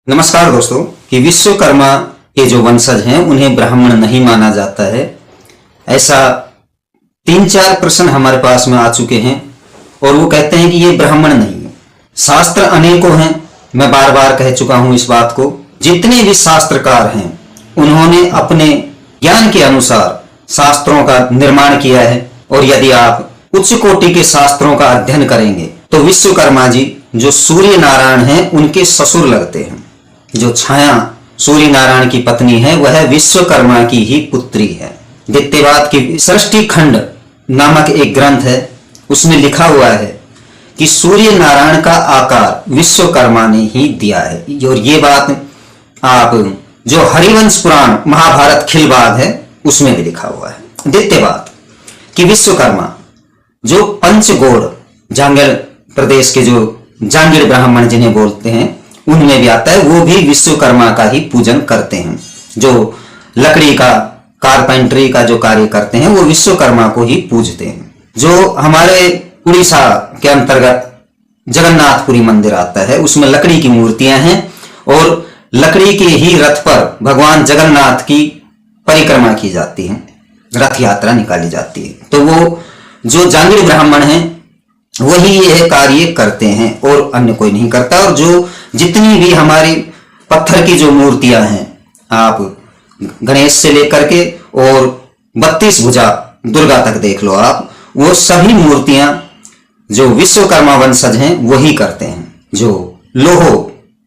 नमस्कार दोस्तों। कि विश्वकर्मा के जो वंशज हैं उन्हें ब्राह्मण नहीं माना जाता है, ऐसा 3-4 प्रश्न हमारे पास में आ चुके हैं और वो कहते हैं कि ये ब्राह्मण नहीं है। शास्त्र अनेकों हैं, मैं बार बार कह चुका हूं इस बात को। जितने भी शास्त्रकार हैं उन्होंने अपने ज्ञान के अनुसार शास्त्रों का निर्माण किया है और यदि आप उच्च कोटि के शास्त्रों का अध्ययन करेंगे तो विश्वकर्मा जी जो सूर्य नारायण हैं उनके ससुर लगते हैं। जो छाया सूर्य नारायण की पत्नी है वह विश्वकर्मा की ही पुत्री है। द्वितीय बात की सृष्टि खंड नामक एक ग्रंथ है, उसमें लिखा हुआ है कि सूर्य नारायण का आकार विश्वकर्मा ने ही दिया है। और ये बात आप जो हरिवंश पुराण महाभारत खिलबाग है उसमें भी लिखा हुआ है। द्वितीय बात कि विश्वकर्मा जो पंचगौड़ जांगड़ प्रदेश के जो जांगड़ ब्राह्मण जिन्हें बोलते हैं उनमें भी आता है, वो भी विश्वकर्मा का ही पूजन करते हैं। जो लकड़ी का कारपेंटरी का जो कार्य करते हैं वो विश्वकर्मा को ही पूजते हैं। जो हमारे उड़ीसा के अंतर्गत जगन्नाथपुरी मंदिर आता है उसमें लकड़ी की मूर्तियां हैं और लकड़ी के ही रथ पर भगवान जगन्नाथ की परिक्रमा की जाती है, रथ यात्रा निकाली जाती है। तो वो जो जांगड़ ब्राह्मण हैं वही यह कार्य करते हैं और अन्य कोई नहीं करता। और जो जितनी भी हमारी पत्थर की जो मूर्तियां हैं, आप गणेश से लेकर के और 32 भुजा दुर्गा तक देख लो आप, वो सभी मूर्तियां जो विश्वकर्मा वंशज हैं वही करते हैं। जो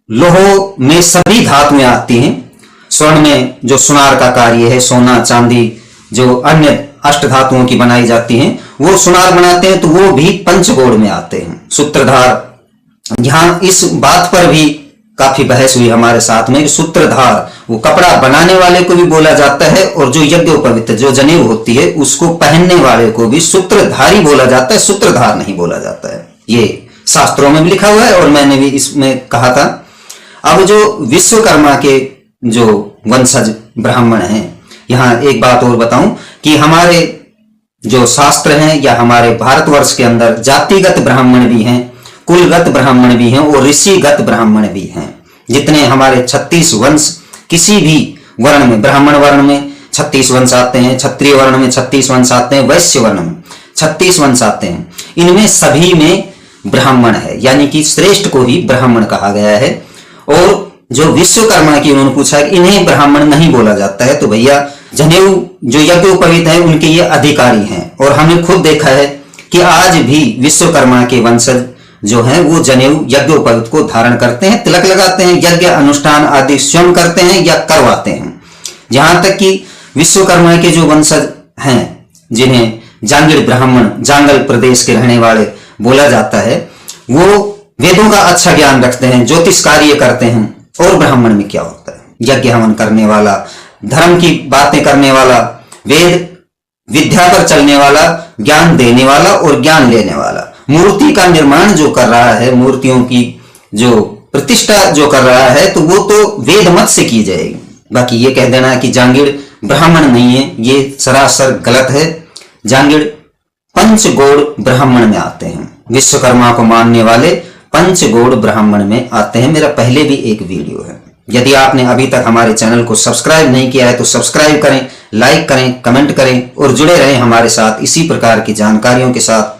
लोहो में सभी धातु में आती हैं। स्वर्ण में जो सुनार का कार्य है, सोना चांदी जो अन्य अष्ट धातुओं की बनाई जाती हैं वो सुनार बनाते हैं, तो वो भी पंचगौड़ में आते हैं। सूत्रधार, यहां इस बात पर भी काफी बहस हुई हमारे साथ में कि सूत्रधार वो कपड़ा बनाने वाले को भी बोला जाता है और जो यज्ञोपवीत जो जनेऊ होती है उसको पहनने वाले को भी सूत्रधारी बोला जाता है, सूत्रधार नहीं बोला जाता है। ये शास्त्रों में भी लिखा हुआ है और मैंने भी इसमें कहा था। अब जो विश्वकर्मा के जो वंशज ब्राह्मण हैं, यहां एक बात और बताऊं कि हमारे जो शास्त्र हैं या हमारे भारतवर्ष के अंदर जातिगत ब्राह्मण भी हैं, कुलगत ब्राह्मण भी हैं और ऋषिगत ब्राह्मण भी हैं। जितने हमारे 36 वंश किसी भी वर्ण में, ब्राह्मण वर्ण में 36 वंश आते हैं, क्षत्रिय वर्ण में 36 वंश आते हैं, वैश्य वर्ण में 36 वंश आते हैं, इनमें सभी में ब्राह्मण है, यानी कि श्रेष्ठ को ही ब्राह्मण कहा गया है। और जो विश्वकर्मा की उन्होंने पूछा कि इन्हें ब्राह्मण नहीं बोला जाता है, तो भैया जनेऊ जो यज्ञोपवीत है उनके ये अधिकारी हैं। और हमने खुद देखा है कि आज भी विश्वकर्मा के वंशज जो हैं वो जनेऊ यज्ञोपवीत को धारण करते हैं, तिलक लगाते हैं, यज्ञ अनुष्ठान आदि स्वयं करते हैं या करवाते हैं। जहां तक कि विश्वकर्मा के जो वंशज हैं जिन्हें जांगड़ ब्राह्मण जांगल प्रदेश के रहने वाले बोला जाता है, वो वेदों का अच्छा ज्ञान रखते हैं, ज्योतिष कार्य करते हैं। और ब्राह्मण में क्या होता है? यज्ञ हवन करने वाला, धर्म की बातें करने वाला, वेद विद्या पर चलने वाला, ज्ञान देने वाला और ज्ञान लेने वाला। मूर्ति का निर्माण जो कर रहा है, मूर्तियों की जो प्रतिष्ठा जो कर रहा है, तो वो तो वेद मत से की जाएगी। बाकी ये कह देना कि जांगड़ ब्राह्मण नहीं है, ये सरासर गलत है। जांगड़ पंचगौड़ ब्राह्मण में आते हैं, विश्वकर्मा को मानने वाले पंचगौड़ ब्राह्मण में आते हैं। मेरा पहले भी एक वीडियो है, यदि आपने अभी तक हमारे चैनल को सब्सक्राइब नहीं किया है तो सब्सक्राइब करें, लाइक करें, कमेंट करें और जुड़े रहें हमारे साथ इसी प्रकार की जानकारियों के साथ।